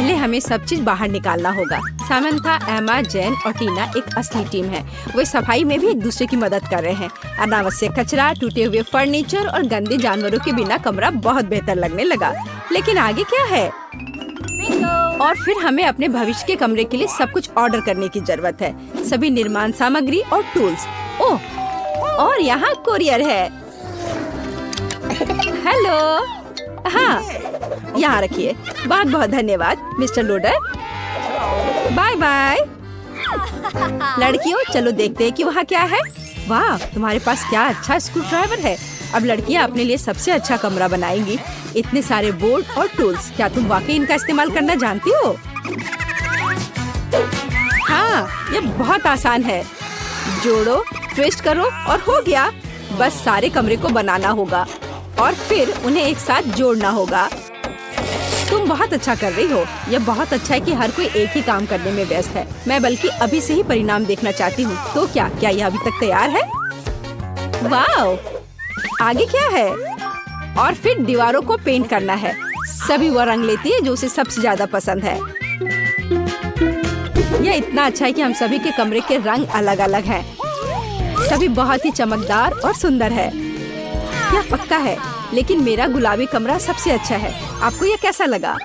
पहले हमें सब चीज बाहर निकालना होगा। सामंथा, एमा, जैन और टीना एक असली टीम है। वे सफाई में भी एक दूसरे की मदद कर रहे हैं। अनावश्यक कचरा, टूटे हुए फर्नीचर और गंदे जानवरों के बिना कमरा बहुत बेहतर लगने लगा। लेकिन आगे क्या है? और फिर हमें अपने भविष्य के कमरे के लिए सब कुछ ऑर्डर करने की जरूरत है। सभी निर्माण सामग्री और टूल्स। ओह, और यहाँ कोरियर है। हेलो, हाँ, यहाँ रखिए। बहुत बहुत धन्यवाद मिस्टर लोडर। Bye bye. लड़कियों, चलो देखते हैं कि वहाँ क्या है। वाह, तुम्हारे पास क्या अच्छा स्क्रू ड्राइवर है। अब लड़कियाँ अपने लिए सबसे अच्छा कमरा बनाएंगी। इतने सारे बोर्ड और टूल्स, क्या तुम वाकई इनका इस्तेमाल करना जानती हो? हाँ, ये बहुत आसान है। जोड़ो, ट्विस्ट करो और हो गया। बस सारे कमरे को बनाना होगा और फिर उन्हें एक साथ जोड़ना होगा। तुम बहुत अच्छा कर रही हो। यह बहुत अच्छा है कि हर कोई एक ही काम करने में व्यस्त है। मैं बल्कि अभी से ही परिणाम देखना चाहती हूँ। तो क्या यह अभी तक तैयार है? वाह, आगे क्या है? और फिर दीवारों को पेंट करना है। सभी वो रंग लेती है जो उसे सबसे ज्यादा पसंद है। यह इतना अच्छा है कि हम सभी के कमरे के रंग अलग अलग हैं। सभी बहुत ही चमकदार और सुंदर है। यह पक्का है, लेकिन मेरा गुलाबी कमरा सबसे अच्छा है। आपको यह कैसा लगा?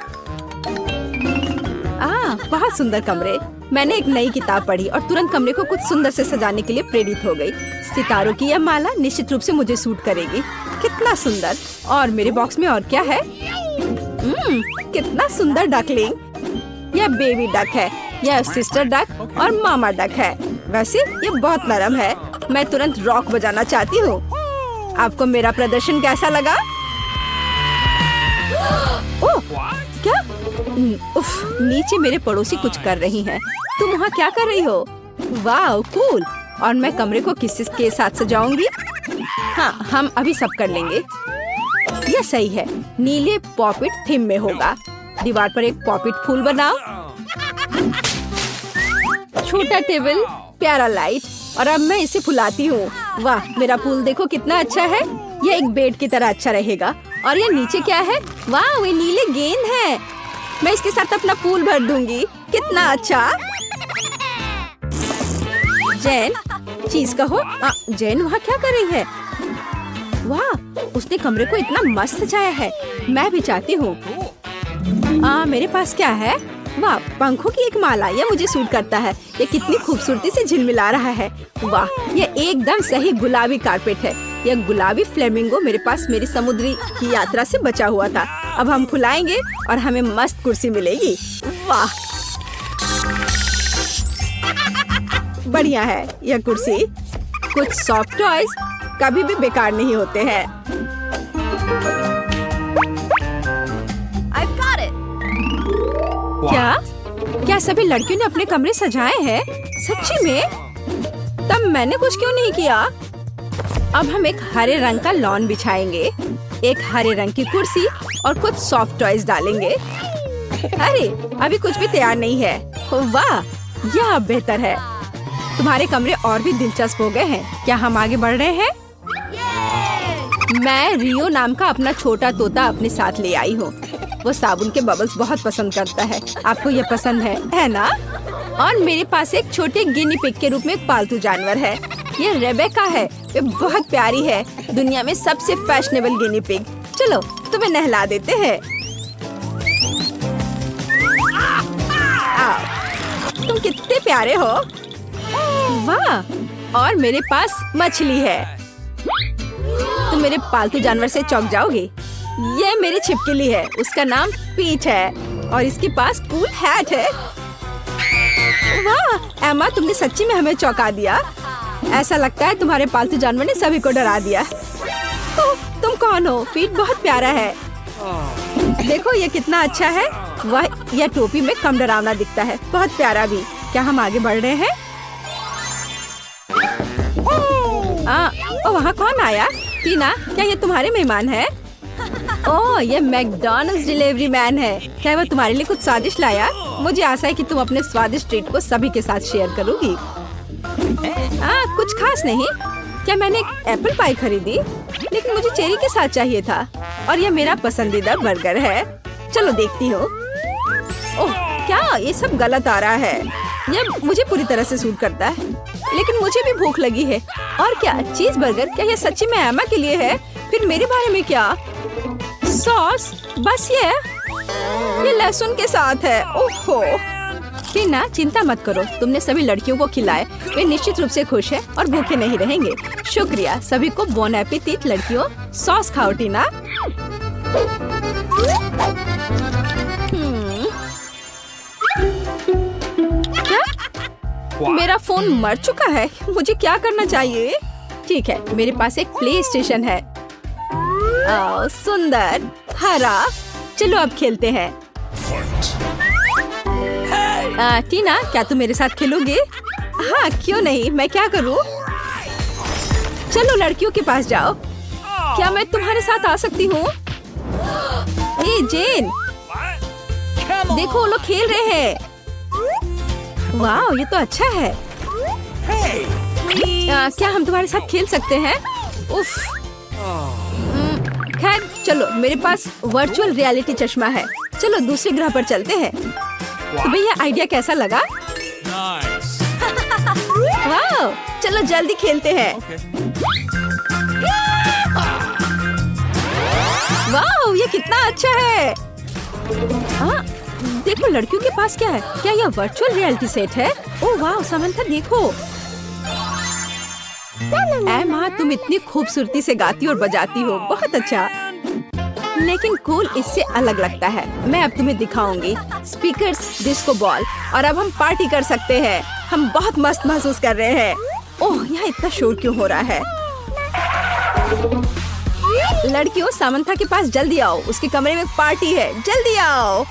बहुत सुंदर कमरे। मैंने एक नई किताब पढ़ी और तुरंत कमरे को कुछ सुंदर से सजाने के लिए प्रेरित हो गई। सितारों की यह माला निश्चित रूप से मुझे सूट करेगी। कितना सुंदर। और मेरे बॉक्स में और क्या है? कितना सुंदर डकलिंग। यह बेबी डक है, यह सिस्टर डक और मामा डक है। वैसे ये बहुत नरम है। मैं तुरंत रॉक बजाना चाहती हूँ। आपको मेरा प्रदर्शन कैसा लगा? ओह, क्या? उफ, नीचे मेरे पड़ोसी कुछ कर रही हैं। तुम वहाँ क्या कर रही हो? वाह, कूल। और मैं कमरे को किसके साथ सजाऊंगी? हाँ, हम अभी सब कर लेंगे। यह सही है। नीले पॉपिट थीम में होगा। दीवार पर एक पॉपिट फूल बनाओ। छोटा टेबल, प्यारा लाइट। और अब मैं इसे फुलाती हूँ। वाह, मेरा फूल देखो कितना अच्छा है। यह एक बेड की तरह अच्छा रहेगा। और यह नीचे क्या है? वाह, वे नीले गेंद हैं। मैं इसके साथ अपना फूल भर दूंगी। कितना अच्छा। जैन, चीज कहो। जैन वहाँ क्या कर रही है? वाह, उसने कमरे को इतना मस्त सजाया है। मैं भी चाहती हूँ। मेरे पास क्या है? वाह, पंखों की एक माला। यह मुझे सूट करता है। ये कितनी खूबसूरती से झिलमिला रहा है। वाह, यह एकदम सही गुलाबी कारपेट है। यह गुलाबी फ्लेमिंगो मेरे पास मेरी समुद्री की यात्रा से बचा हुआ था। अब हम फुलाएंगे और हमें मस्त कुर्सी मिलेगी। वाह, बढ़िया है यह कुर्सी। कुछ सॉफ्ट टॉयज कभी भी बेकार नहीं होते हैं। क्या सभी लड़कियों ने अपने कमरे सजाए हैं? सच्ची में? तब मैंने कुछ क्यों नहीं किया? अब हम एक हरे रंग का लॉन बिछाएंगे, एक हरे रंग की कुर्सी और कुछ सॉफ्ट टॉयज डालेंगे। अरे, अभी कुछ भी तैयार नहीं है। वाह, यह अब बेहतर है। तुम्हारे कमरे और भी दिलचस्प हो गए हैं। क्या हम आगे बढ़ रहे हैं? मैं रियो नाम का अपना छोटा तोता अपने साथ ले आई हूँ। वो साबुन के बबल्स बहुत पसंद करता है। आपको ये पसंद है ना? और मेरे पास एक छोटे गिनी पिग के रूप में एक पालतू जानवर है। ये रेबेका है। ये बहुत प्यारी है। दुनिया में सबसे फैशनेबल गिनी पिग। चलो, तुम्हें नहला देते हैं। तुम कितने प्यारे हो। वाह, और मेरे पास मछली है। तुम मेरे पालतू जानवर से चौंक जाओगे। ये मेरी छिपकली है। उसका नाम पीच है और इसके पास कूल हैट है। वाह, एमा, तुमने सच्ची में हमें चौंका दिया। ऐसा लगता है तुम्हारे पालतू जानवर ने सभी को डरा दिया। तुम कौन हो? पीट बहुत प्यारा है। देखो ये कितना अच्छा है। वह यह टोपी में कम डरावना दिखता है। बहुत प्यारा भी। क्या हम आगे बढ़ रहे हैं? वहाँ कौन आया? टीना, क्या ये तुम्हारे मेहमान है? ओह, ये मैकडॉनल्ड्स डिलीवरी मैन है। क्या वो तुम्हारे लिए कुछ स्वादिष्ट लाया? मुझे आशा है कि तुम अपने स्वादिष्ट ट्रीट को सभी के साथ शेयर करोगी। कुछ खास नहीं। क्या मैंने एक एप्पल पाई खरीदी? लेकिन मुझे चेरी के साथ चाहिए था। और यह मेरा पसंदीदा बर्गर है। चलो देखती हूँ। ओह, क्या ये सब गलत आ रहा है? यह मुझे पूरी तरह से सूट करता है, लेकिन मुझे भी भूख लगी है। और क्या चीज बर्गर? क्या ये सच्ची में एमा के लिए है? फिर मेरे बारे में क्या? सॉस? बस ये लहसुन के साथ है। ओहो। टीना, चिंता मत करो, तुमने सभी लड़कियों को खिलाए, वे निश्चित रूप से खुश हैं और भूखे नहीं रहेंगे। शुक्रिया सभी को। बोन एपेटिट लड़कियों। सॉस खाओ टीना। क्या? मेरा फोन मर चुका है। मुझे क्या करना चाहिए? ठीक है, मेरे पास एक प्ले स्टेशन है। सुंदर हरा। चलो अब खेलते हैं। टीना, क्या तुम मेरे साथ खेलोगे? हाँ, क्यों नहीं, मैं क्या करूँ? चलो लड़कियों के पास जाओ। क्या मैं तुम्हारे साथ आ सकती हूँ? जेन, देखो वो लोग खेल रहे हैं। वाह, ये तो अच्छा है। क्या हम तुम्हारे साथ खेल सकते हैं? उफ। खैर चलो, मेरे पास वर्चुअल रियलिटी चश्मा है। चलो दूसरे ग्रह पर चलते हैं। तुम्हें यह आइडिया कैसा लगा? वाह, चलो जल्दी खेलते हैं। वाह, ये कितना अच्छा है। हाँ, देखो लड़कियों के पास क्या है। क्या यह वर्चुअल रियलिटी सेट है? ओह वाह, समंथा देखो। एमा, तुम इतनी खूबसूरती से गाती और बजाती हो। बहुत अच्छा। लेकिन कूल इससे अलग लगता है। मैं अब तुम्हें दिखाऊंगी। स्पीकर्स, डिस्को बॉल, और अब हम पार्टी कर सकते हैं। हम बहुत मस्त महसूस कर रहे हैं। ओह, यहाँ इतना शोर क्यों हो रहा है? लड़कियों, सामंथा के पास जल्दी आओ। उसके कमरे में पार्टी है। जल्दी आओ।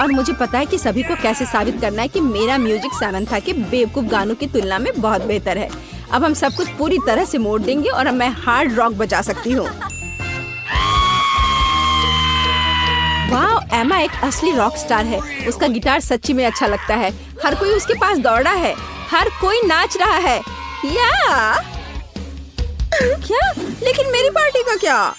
और मुझे पता है कि सभी को कैसे साबित करना है कि मेरा म्यूजिक सामंथा के बेवकूफ गानों की तुलना में बहुत बेहतर है। अब हम सब कुछ पूरी तरह से मोड़ देंगे और अब मैं हार्ड रॉक बजा सकती हूँ। वाह, एमा एक असली रॉक स्टार है। उसका गिटार सच्ची में अच्छा लगता है। हर कोई उसके पास दौड़ा है। हर कोई नाच रहा है। या क्या? लेकिन मेरी पार्टी का क्या?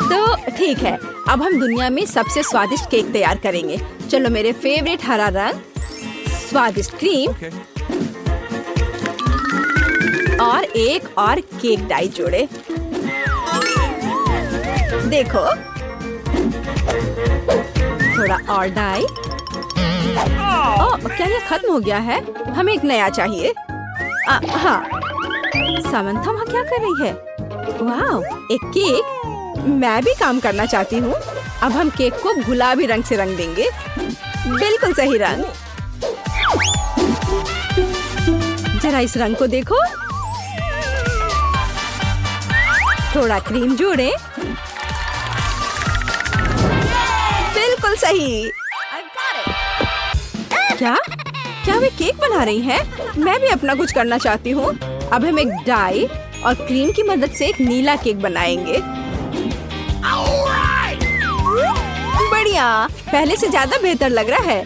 तो ठीक है, अब हम दुनिया में सबसे स्वादिष्ट केक तैयार करेंगे। चलो, मेरे फेवरेट हरा रंग, स्वादिष्ट क्रीम और एक और केक डाई जोड़े। देखो, थोड़ा और डाई। ओह, क्या ये खत्म हो गया है? हमें एक नया चाहिए। हाँ, सामंथा वहाँ क्या कर रही है? वाह, एक केक। मैं भी काम करना चाहती हूँ। अब हम केक को गुलाबी रंग से रंग देंगे। बिल्कुल सही रंग। जरा इस रंग को देखो। थोड़ा क्रीम जोड़े। बिल्कुल सही। क्या? क्या वे केक बना रही हैं? मैं भी अपना कुछ करना चाहती हूँ। अब हम एक डाई और क्रीम की मदद से एक नीला केक बनाएंगे। बढ़िया, पहले से ज्यादा बेहतर लग रहा है।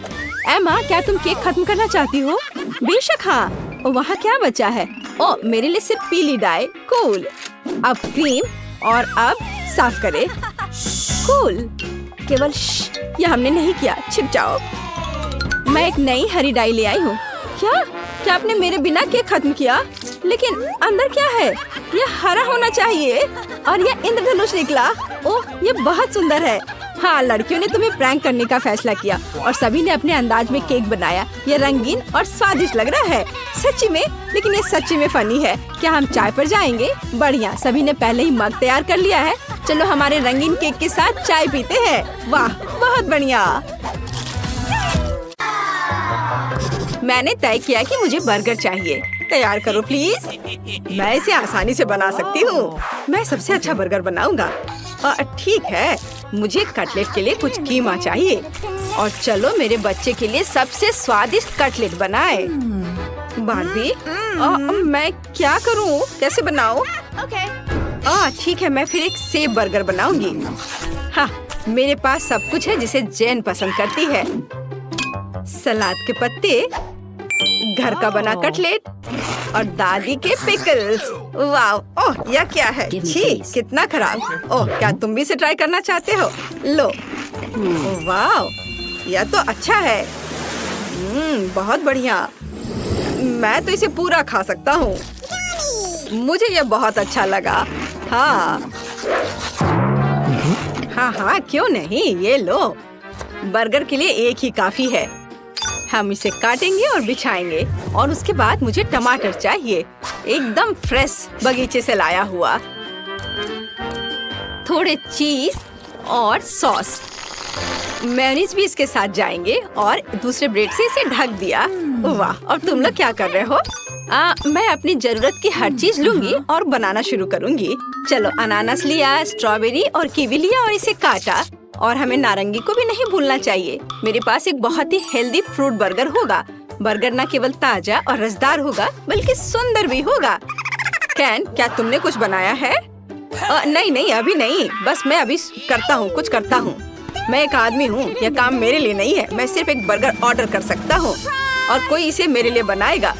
एमा, क्या तुम केक खत्म करना चाहती हो? बेशक हाँ। वहाँ क्या बचा है? ओ, मेरे लिए सिर्फ पीली डाई। कूल। अब क्रीम और अब साफ करें। कूल। केवल यह हमने नहीं किया। छिप जाओ। मैं एक नई हरी डाई ले आई हूँ। क्या आपने मेरे बिना केक खत्म किया? लेकिन अंदर क्या है? यह हरा होना चाहिए और यह इंद्रधनुष निकला। ओह, ये बहुत सुंदर है। हाँ, लड़कियों ने तुम्हें प्रैंक करने का फैसला किया और सभी ने अपने अंदाज में केक बनाया। ये रंगीन और स्वादिष्ट लग रहा है सच्ची में। लेकिन ये सच्ची में फनी है। क्या हम चाय पर जाएंगे? बढ़िया, सभी ने पहले ही मग तैयार कर लिया है। चलो हमारे रंगीन केक के साथ चाय पीते हैं। वाह, बहुत बढ़िया। मैंने तय किया कि मुझे बर्गर चाहिए। तैयार करो प्लीज। मैं इसे आसानी से बना सकती हूँ। मैं सबसे अच्छा बर्गर बनाऊंगा। ठीक है, मुझे कटलेट के लिए कुछ कीमा चाहिए। और चलो मेरे बच्चे के लिए सबसे स्वादिष्ट कटलेट बनाए। बार्बी, मैं क्या करूँ? कैसे बनाऊँ? ठीक है, मैं फिर एक सेब बर्गर बनाऊंगी। हाँ, मेरे पास सब कुछ है जिसे जैन पसंद करती है। सलाद के पत्ते, घर का बना कटलेट और दादी के पिकल्स। वाह, ओह यह क्या है? छी, कितना खराब। ओह, क्या तुम भी इसे ट्राई करना चाहते हो? लो। वाह, यह तो अच्छा है। बहुत बढ़िया। मैं तो इसे पूरा खा सकता हूँ। मुझे यह बहुत अच्छा लगा। हाँ हाँ, क्यों नहीं, ये लो। बर्गर के लिए एक ही काफी है। हम इसे काटेंगे और बिछाएंगे और उसके बाद मुझे टमाटर चाहिए, एकदम फ्रेश बगीचे से लाया हुआ। थोड़े चीज और सॉस, मेयोनीज भी इसके साथ जाएंगे और दूसरे ब्रेड से इसे ढक दिया। वाह, और तुम लोग क्या कर रहे हो? मैं अपनी जरूरत की हर चीज लूंगी और बनाना शुरू करूंगी। चलो, अनानास लिया, स्ट्रॉबेरी और कीवी लिया और इसे काटा। और हमें नारंगी को भी नहीं भूलना चाहिए। मेरे पास एक बहुत ही हेल्दी फ्रूट बर्गर होगा। बर्गर न केवल ताजा और रसदार होगा बल्कि सुंदर भी होगा। कैन, क्या तुमने कुछ बनाया है? नहीं, अभी नहीं, बस मैं अभी कुछ करता हूँ। मैं एक आदमी हूँ, यह काम मेरे लिए नहीं है। मैं सिर्फ एक बर्गर ऑर्डर कर सकता हूँ और कोई इसे मेरे लिए बनाएगा।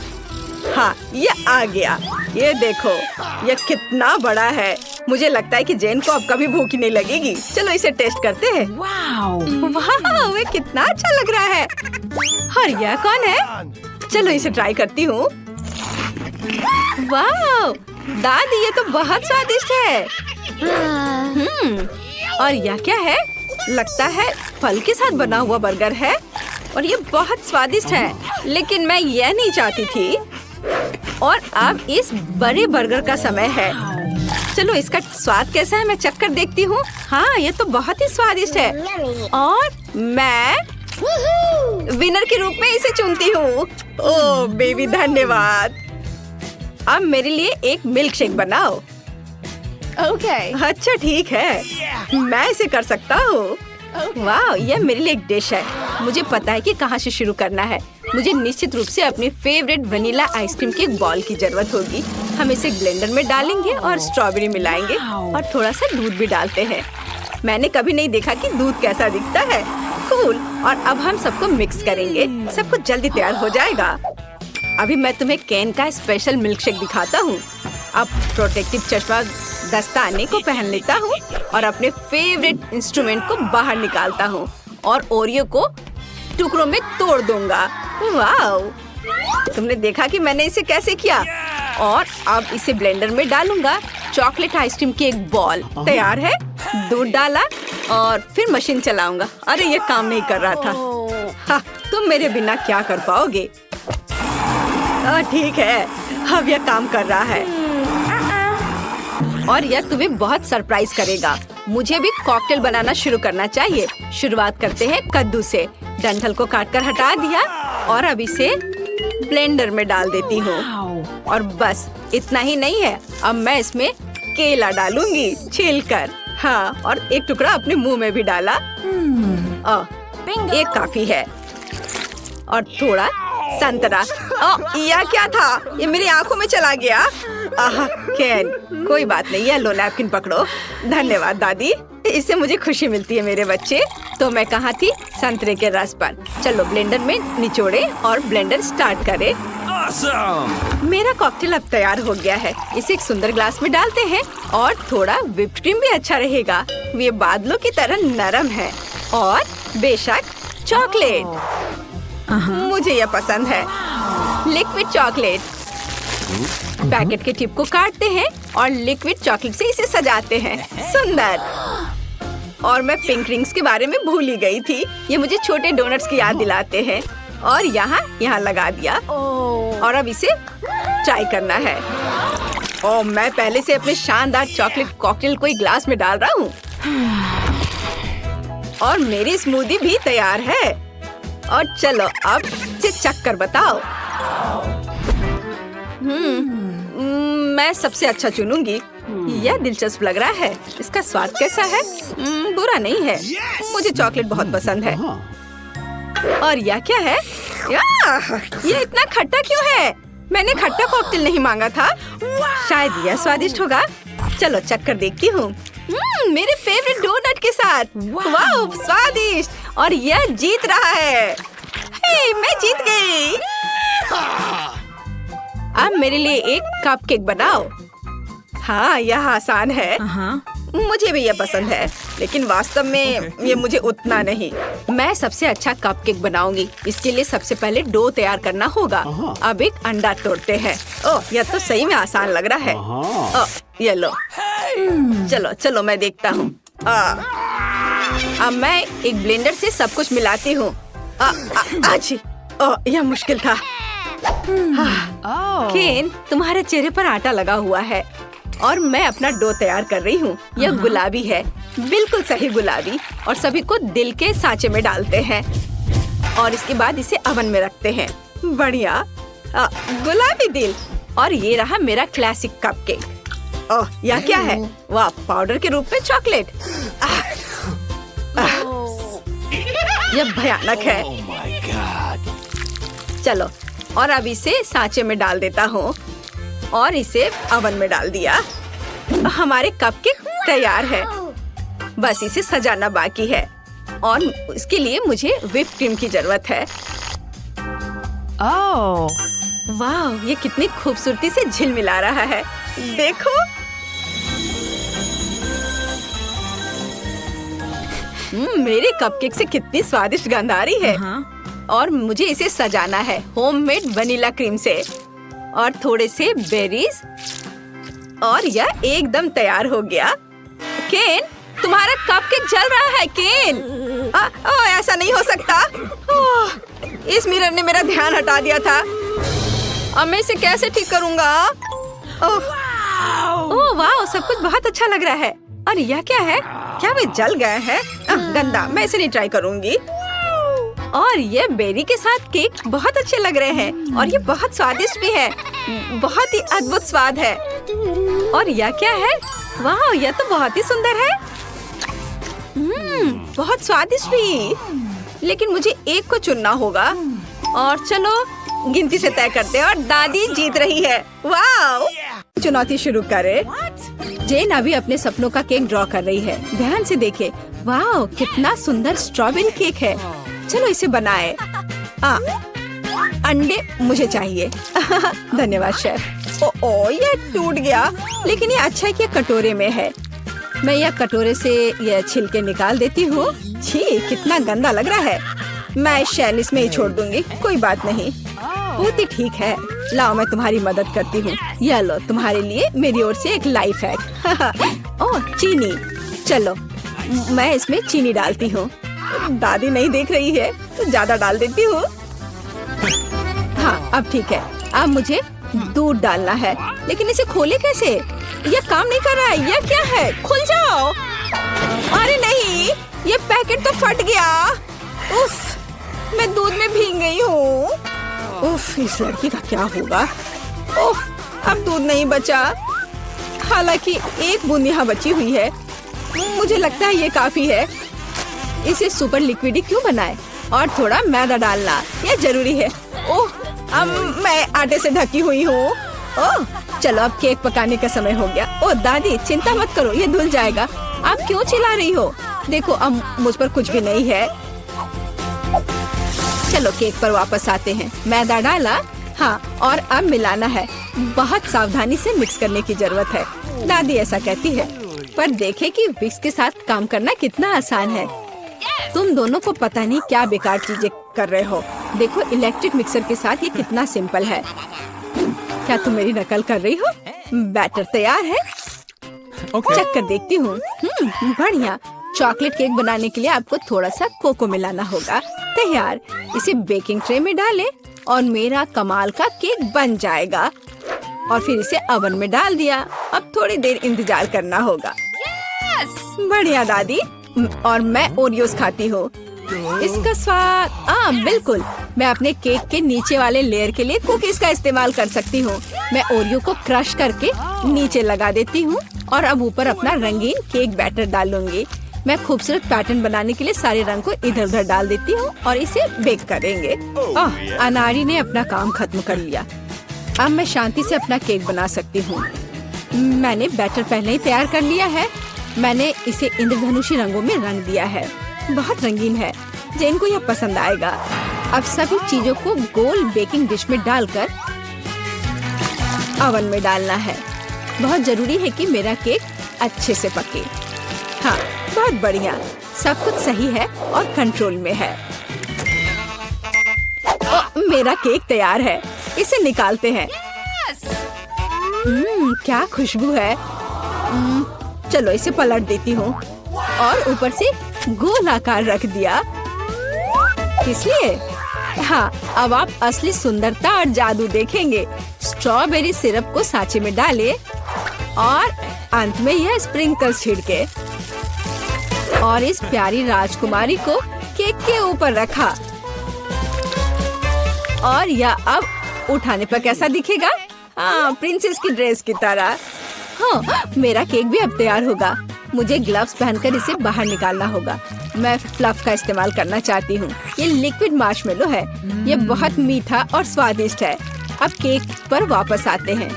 हाँ, ये आ गया। ये देखो, ये कितना बड़ा है। मुझे लगता है कि जेन को अब कभी भूख ही नहीं लगेगी। चलो इसे टेस्ट करते हैं। वाह, ये कितना अच्छा लग रहा है। और यह कौन है? चलो इसे ट्राई करती हूँ। वाह दादी, ये तो बहुत स्वादिष्ट है। और यह क्या है? लगता है फल के साथ बना हुआ बर्गर है और ये बहुत स्वादिष्ट है। लेकिन मैं यह नहीं चाहती थी। और अब इस बड़े बर्गर का समय है। चलो इसका स्वाद कैसा है मैं चख कर देखती हूँ। हाँ, ये तो बहुत ही स्वादिष्ट है और मैं विनर के रूप में इसे चुनती हूँ। ओह बेबी, धन्यवाद। अब मेरे लिए एक मिल्क शेक बनाओ। ओके, अच्छा ठीक है, मैं इसे कर सकता हूँ। वाह, यह मेरे लिए एक डिश है। मुझे पता है कि कहाँ से शुरू करना है। मुझे निश्चित रूप से अपनी फेवरेट वनीला आइसक्रीम के एक बॉल की जरूरत होगी। हम इसे ब्लेंडर में डालेंगे और स्ट्रॉबेरी मिलाएंगे और थोड़ा सा दूध भी डालते हैं। मैंने कभी नहीं देखा कि दूध कैसा दिखता है। कूल। और अब हम सबको मिक्स करेंगे। सब कुछ जल्दी तैयार हो जाएगा। अभी मैं तुम्हें कैन का स्पेशल मिल्क शेक दिखाता हूँ। अब प्रोटेक्टिव चश्मा दस्ताने को पहन लेता हूँ और अपने फेवरेट इंस्ट्रूमेंट को बाहर निकालता हूँ और ओरियो को टुकड़ों में तोड़ दूंगा। वाह, तुमने देखा कि मैंने इसे कैसे किया। और अब इसे ब्लेंडर में डालूंगा। चॉकलेट आइसक्रीम की एक बॉल तैयार है। दूध डाला और फिर मशीन चलाऊंगा। अरे ये काम नहीं कर रहा था। हाँ, तुम मेरे बिना क्या कर पाओगे। ठीक है, अब यह काम कर रहा है और यह तुम्हें बहुत सरप्राइज करेगा। मुझे भी कॉकटेल बनाना शुरू करना चाहिए। शुरुआत करते हैं कद्दू से। डंठल को काटकर हटा दिया और अब इसे ब्लेंडर में डाल देती हूँ। और बस इतना ही नहीं है, अब मैं इसमें केला डालूंगी छीलकर। हाँ, और एक टुकड़ा अपने मुंह में भी डाला। एक काफी है। और थोड़ा संतरा। यह क्या था? ये मेरी आंखों में चला गया। कैन, कोई बात नहीं, ये लो नैपकिन पकड़ो। धन्यवाद दादी, इससे मुझे खुशी मिलती है मेरे बच्चे। तो मैं कहाँ थी? संतरे के रस पर। चलो ब्लेंडर में निचोड़े और ब्लेंडर स्टार्ट करें। मेरा कॉकटेल अब तैयार हो गया है। इसे एक सुंदर ग्लास में डालते हैं और थोड़ा व्हिप्ड क्रीम भी अच्छा रहेगा। ये बादलों की तरह नरम है और बेशक चॉकलेट। मुझे यह पसंद है, लिक्विड चॉकलेट। पैकेट के टिप को काटते हैं और लिक्विड चॉकलेट से इसे सजाते हैं। सुंदर। और मैं पिंक रिंग्स के बारे में भूल ही गई थी। ये मुझे छोटे डोनट्स की याद दिलाते हैं। और यहाँ लगा दिया और अब इसे ट्राई करना है। और मैं पहले से अपने शानदार चॉकलेट कॉकटेल को एक ग्लास में डाल रहा हूँ और मेरी स्मूदी भी तैयार है। और चलो अब इसे चख कर बताओ। मैं सबसे अच्छा चुनूंगी। यह दिलचस्प लग रहा है। इसका स्वाद कैसा है? बुरा नहीं है। मुझे चॉकलेट बहुत पसंद है। और यह क्या है? यह इतना खट्टा क्यों है? मैंने खट्टा कॉकटेल नहीं मांगा था। शायद यह स्वादिष्ट होगा। चलो चख कर देखती हूँ। मेरे फेवरेट डोनट के साथ। वाह, स्वादिष्ट। और यह जीत रहा है। हे, मैं जीत गई। अब मेरे लिए एक कपकेक बनाओ। हाँ, यह आसान है। मुझे भी यह पसंद है, लेकिन वास्तव में ये मुझे उतना नहीं। मैं सबसे अच्छा कपकेक बनाऊंगी। इसके लिए सबसे पहले डो तैयार करना होगा। अब एक अंडा तोड़ते हैं। ओह, यह तो सही में आसान लग रहा है। ओह, ये लो। चलो चलो, मैं देखता हूँ। अब मैं एक ब्लेंडर से सब कुछ मिलाती हूँ। ओह, यह मुश्किल था। केन, तुम्हारे चेहरे पर आटा लगा हुआ है और मैं अपना डो तैयार कर रही हूँ। यह गुलाबी है, बिल्कुल सही गुलाबी। और सभी को दिल के सांचे में डालते हैं और इसके बाद इसे ओवन में रखते हैं। बढ़िया, गुलाबी दिल। और ये रहा मेरा क्लासिक कपकेक। ओह, यह क्या है? वाह, पाउडर के रूप में चॉकलेट। यह भयानक है। चलो, और अब इसे सांचे में डाल देता हूँ और इसे ओवन में डाल दिया। हमारे कपकेक तैयार है। बस इसे सजाना बाकी है और इसके लिए मुझे व्हिप क्रीम की जरूरत है। वाह, ये कितनी खूबसूरती से झिलमिला रहा है। देखो। मेरे कपकेक से कितनी स्वादिष्ट गंध आ रही है। और मुझे इसे सजाना है होममेड वनीला क्रीम से और थोड़े से बेरीज। और यह एकदम तैयार हो गया। केन, तुम्हारा कपकेक जल रहा है। केन, ऐसा नहीं हो सकता। इस मिरर ने मेरा ध्यान हटा दिया था। अब मैं इसे कैसे ठीक करूँगा? ओह वाह, सब कुछ बहुत अच्छा लग रहा है। और यह क्या है? क्या वे जल गए हैं? गंदा, मैं इसे नहीं ट्राई करूँगी। और ये बेरी के साथ केक बहुत अच्छे लग रहे हैं और ये बहुत स्वादिष्ट भी है। बहुत ही अद्भुत स्वाद है। और यह क्या है? वाह, यह तो बहुत ही सुंदर है। बहुत स्वादिष्ट भी। लेकिन मुझे एक को चुनना होगा। और चलो गिनती से तय करते हैं और दादी जीत रही है। वाह, चुनौती शुरू करें। जेन अभी अपने सपनों का केक ड्रॉ कर रही है। ध्यान से देखे। वाह, कितना सुंदर स्ट्रॉबेरी केक है। चलो इसे बनाए। अंडे मुझे चाहिए। धन्यवाद शेफ। ओ, ये टूट गया। लेकिन ये अच्छा है कि कटोरे में है। मैं यह कटोरे से यह छिलके निकाल देती हूँ। छी, कितना गंदा लग रहा है। मैं शैल इसमें ही छोड़ दूंगी। कोई बात नहीं, बहुत ही ठीक है। लाओ, मैं तुम्हारी मदद करती हूँ। यह लो, तुम्हारे लिए मेरी ओर से एक लाइफ हैक। ओह, चीनी। चलो, मैं इसमें चीनी डालती हूँ। दादी नहीं देख रही है तो ज्यादा डाल देती हूँ। हाँ, अब ठीक है। अब मुझे दूध डालना है, लेकिन इसे खोले कैसे? यह काम नहीं कर रहा है। यह क्या है? खुल जाओ। अरे नहीं, ये पैकेट तो फट गया। उफ, मैं दूध में भीग गई हूँ। उफ, इस लड़की का क्या होगा? उफ, अब दूध नहीं बचा। हालांकि एक बूंद यहाँ बची हुई है। मुझे लगता है ये काफी है। इसे सुपर लिक्विड क्यों बनाए? और थोड़ा मैदा डालना, यह जरूरी है। ओह, अब मैं आटे से ढकी हुई हूँ। ओह, चलो अब केक पकाने का समय हो गया। ओह दादी, चिंता मत करो, ये धुल जाएगा। आप क्यों चिल्ला रही हो? देखो, अब मुझ पर कुछ भी नहीं है। चलो केक पर वापस आते हैं। मैदा डाला, हाँ, और अब मिलाना है। बहुत सावधानी से मिक्स करने की जरूरत है। दादी ऐसा कहती है, पर देखे कि विक्स के साथ काम करना कितना आसान है। तुम दोनों को पता नहीं क्या बेकार चीजें कर रहे हो। देखो, इलेक्ट्रिक मिक्सर के साथ ये कितना सिंपल है। क्या तुम मेरी नकल कर रही हो? बैटर तैयार है। चेक कर देखती हूँ। बढ़िया। चॉकलेट केक बनाने के लिए आपको थोड़ा सा कोको मिलाना होगा। तैयार। इसे बेकिंग ट्रे में डालें और मेरा कमाल का केक बन जाएगा। और फिर इसे ओवन में डाल दिया। अब थोड़ी देर इंतजार करना होगा। बढ़िया दादी। और मैं ओरियोस खाती हूँ। इसका स्वाद बिल्कुल। मैं अपने केक के नीचे वाले लेयर के लिए कुकीज का इस्तेमाल कर सकती हूँ। मैं ओरियो को क्रश करके नीचे लगा देती हूँ और अब ऊपर अपना रंगीन केक बैटर डालूंगी। मैं खूबसूरत पैटर्न बनाने के लिए सारे रंग को इधर उधर डाल देती हूँ और इसे बेक करेंगे। अनारी ने अपना काम खत्म कर लिया। अब मैं शांति से अपना केक बना सकती हूँ। मैंने बैटर पहले ही तैयार कर लिया है। मैंने इसे इंद्रधनुषी रंगों में रंग दिया है। बहुत रंगीन है। जेन को यह पसंद आएगा। अब सभी चीजों को गोल बेकिंग डिश में डालकर ओवन में डालना है। बहुत जरूरी है कि मेरा केक अच्छे से पके। हाँ, बहुत बढ़िया, सब कुछ सही है और कंट्रोल में है। मेरा केक तैयार है, इसे निकालते हैं। क्या खुशबू है। चलो इसे पलट देती हूँ और ऊपर से गोल आकार रख दिया। इसलिए हाँ, अब आप असली सुंदरता और जादू देखेंगे। स्ट्रॉबेरी सिरप को सांचे में डालें और अंत में यह स्प्रिंकल्स छिड़के और इस प्यारी राजकुमारी को केक के ऊपर रखा। और यह अब उठाने पर कैसा दिखेगा? हाँ, प्रिंसेस की ड्रेस की तरह। हाँ, मेरा केक भी अब तैयार होगा। मुझे ग्लव्स पहनकर इसे बाहर निकालना होगा। मैं फ्लफ का इस्तेमाल करना चाहती हूँ। ये लिक्विड मार्शमेलो है। ये बहुत मीठा और स्वादिष्ट है। अब केक पर वापस आते हैं।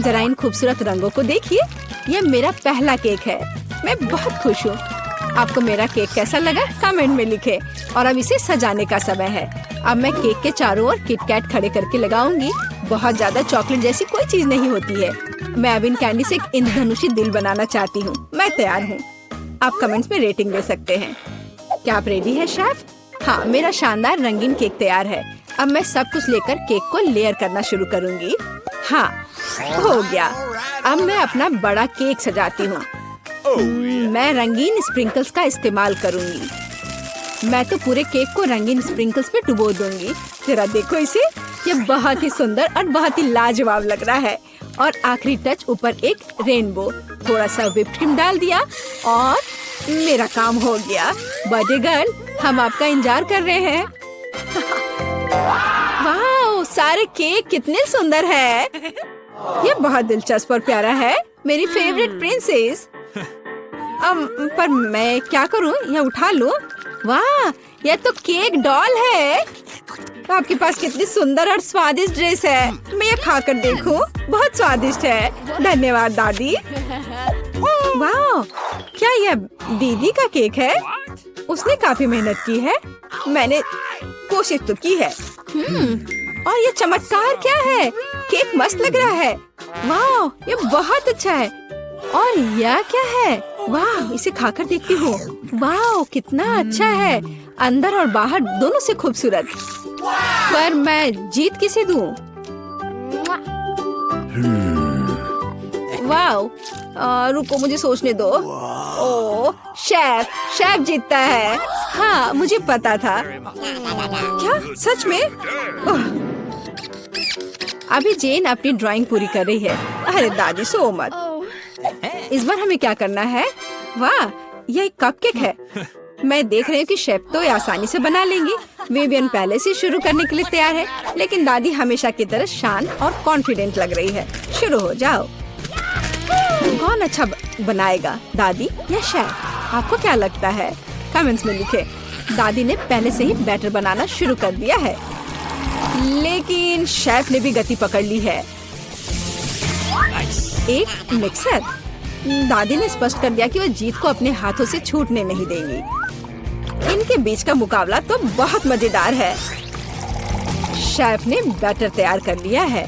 जरा इन खूबसूरत रंगों को देखिए। ये मेरा पहला केक है। मैं बहुत खुश हूँ। आपको मेरा केक कैसा लगा कमेंट में लिखें। और अब इसे सजाने का समय है। अब मैं केक के चारों ओर किटकैट खड़े करके लगाऊंगी। बहुत ज्यादा चॉकलेट जैसी कोई चीज नहीं होती है। मैं अब इन कैंडी से एक इंद्रधनुषी दिल बनाना चाहती हूँ। मैं तैयार हूँ। आप कमेंट्स में रेटिंग दे सकते हैं। क्या आप रेडी है शेफ? हाँ, मेरा शानदार रंगीन केक तैयार है। अब मैं सब कुछ लेकर केक को लेयर करना शुरू करूँगी। हाँ, हो गया। अब मैं अपना बड़ा केक सजाती हूँ। मैं रंगीन स्प्रिंकल्स का इस्तेमाल करूँगी। मैं तो पूरे केक को रंगीन स्प्रिंकल्स में डुबो दूंगी। जरा देखो इसे। यह बहुत ही सुंदर और बहुत ही लाजवाब लग रहा है। और आखिरी टच ऊपर एक रेनबो। थोड़ा सा व्हिप्ड क्रीम डाल दिया और मेरा काम हो गया। बर्थडे गर्ल, हम आपका इंतजार कर रहे हैं। वाह, सारे केक कितने सुंदर है। ये बहुत दिलचस्प और प्यारा है। मेरी फेवरेट प्रिंसेस। पर मैं क्या करूं? यह उठा लूं? वाह, यह तो केक डॉल है। आपके पास कितनी सुंदर और स्वादिष्ट ड्रेस है। मैं ये खाकर देखूं? बहुत स्वादिष्ट है। धन्यवाद दादी। वाह, क्या यह दीदी का केक है? उसने काफी मेहनत की है। मैंने कोशिश तो की है। और ये चमत्कार क्या है? केक मस्त लग रहा है। वाह, ये बहुत अच्छा है। और यह क्या है? वाह, इसे खाकर देखती हूँ। वाह, कितना अच्छा है। अंदर और बाहर दोनों से खूबसूरत। पर मैं जीत किसे दूँ? वाह, रुको मुझे सोचने दो। ओह, शेफ जीतता है। हाँ, मुझे पता था। क्या सच में? अभी जेन अपनी ड्राइंग पूरी कर रही है। अरे दादी, सो मत। इस बार हमें क्या करना है? वाह, यह एक कपकेक है। मैं देख रही हूँ कि शेफ तो ये आसानी से बना लेंगी। विवियन पहले से शुरू करने के लिए तैयार है, लेकिन दादी हमेशा की तरह शांत और कॉन्फिडेंट लग रही है। शुरू हो जाओ। कौन अच्छा बनाएगा, दादी या शेफ? आपको क्या लगता है? कमेंट्स में लिखें। दादी ने पहले से ही बैटर बनाना शुरू कर दिया है, लेकिन शेफ ने भी गति पकड़ ली है। एक मिक्सर। दादी ने स्पष्ट कर दिया कि वह जीत को अपने हाथों से छूटने नहीं देंगी। इनके बीच का मुकाबला तो बहुत मजेदार है। शेफ ने बैटर तैयार कर लिया है।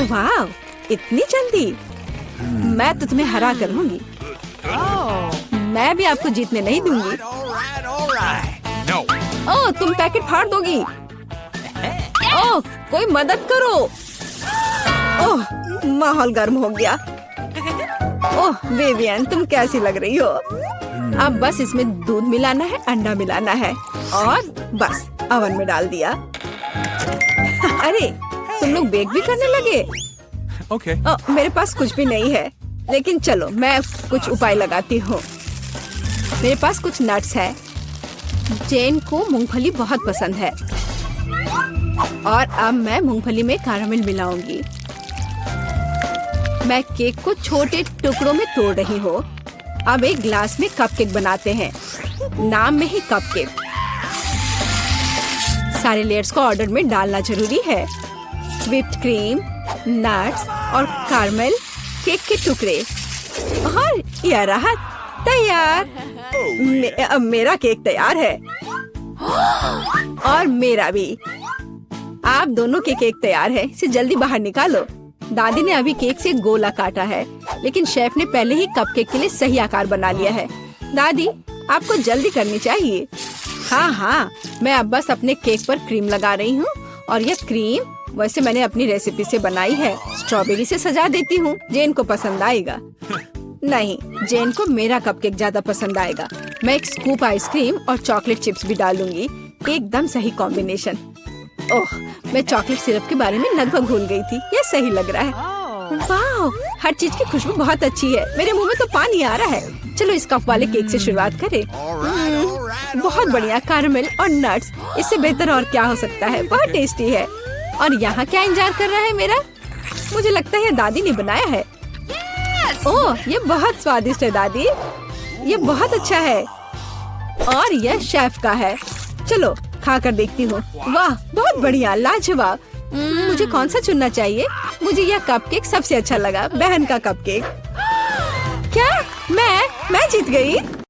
वाह, इतनी जल्दी? मैं तो तुम्हें हरा कर लूंगी। मैं भी आपको जीतने नहीं दूंगी। ओह, तुम पैकेट फाड़ दोगी। ओह, कोई मदद करो। ओह, माहौल गर्म हो गया। ओह विवियन, तुम कैसी लग रही हो? अब बस इसमें दूध मिलाना है, अंडा मिलाना है और बस ओवन में डाल दिया। अरे, तुम लोग बेक भी करने लगे? Okay. मेरे पास कुछ भी नहीं है, लेकिन चलो मैं कुछ उपाय लगाती हूँ। मेरे पास कुछ नट्स है। जेन को मूंगफली बहुत पसंद है और अब मैं मूंगफली में कैरामेल मिलाऊंगी। मैं केक को छोटे टुकड़ों में तोड़ रही हूँ। अब एक ग्लास में कपकेक बनाते हैं। नाम में ही कपकेक। सारे लेयर्स को ऑर्डर में डालना जरूरी है। व्हिप्ड क्रीम, नट्स और कैरामेल, केक के टुकड़े और यह रहा तैयार। अब मेरा केक तैयार है। और मेरा भी। आप दोनों के केक तैयार है, इसे जल्दी बाहर निकालो। दादी ने अभी केक से गोला काटा है, लेकिन शेफ ने पहले ही कपकेक के लिए सही आकार बना लिया है। दादी, आपको जल्दी करनी चाहिए। हाँ, मैं अब बस अपने केक पर क्रीम लगा रही हूँ, और यह क्रीम वैसे मैंने अपनी रेसिपी से बनाई है। स्ट्रॉबेरी से सजा देती हूँ, जेन को पसंद आएगा। नहीं, जेन को मेरा कपकेक ज्यादा पसंद आएगा। मैं एक स्कूप आइसक्रीम और चॉकलेट चिप्स भी डालूंगी, एकदम सही कॉम्बिनेशन। ओह, मैं चॉकलेट सिरप के बारे में लगभग भूल गई थी, यह सही लग रहा है। वाह, हर चीज की खुशबू बहुत अच्छी है, मेरे मुंह में तो पानी आ रहा है। चलो इस कप वाले केक से शुरुआत करें। बहुत बढ़िया, कैरमेल और नट्स, इससे बेहतर और क्या हो सकता है। बहुत टेस्टी है। और यहाँ क्या इंतजार कर रहा है मेरा? मुझे लगता है दादी ने बनाया है। ओह, ये बहुत स्वादिष्ट है दादी, ये बहुत अच्छा है। और यह शेफ का है। चलो खाकर देखती हूँ। वाह, बहुत बढ़िया, लाजवाब। मुझे कौन सा चुनना चाहिए? मुझे यह कपकेक सबसे अच्छा लगा, बहन का कपकेक। क्या मैं जीत गई?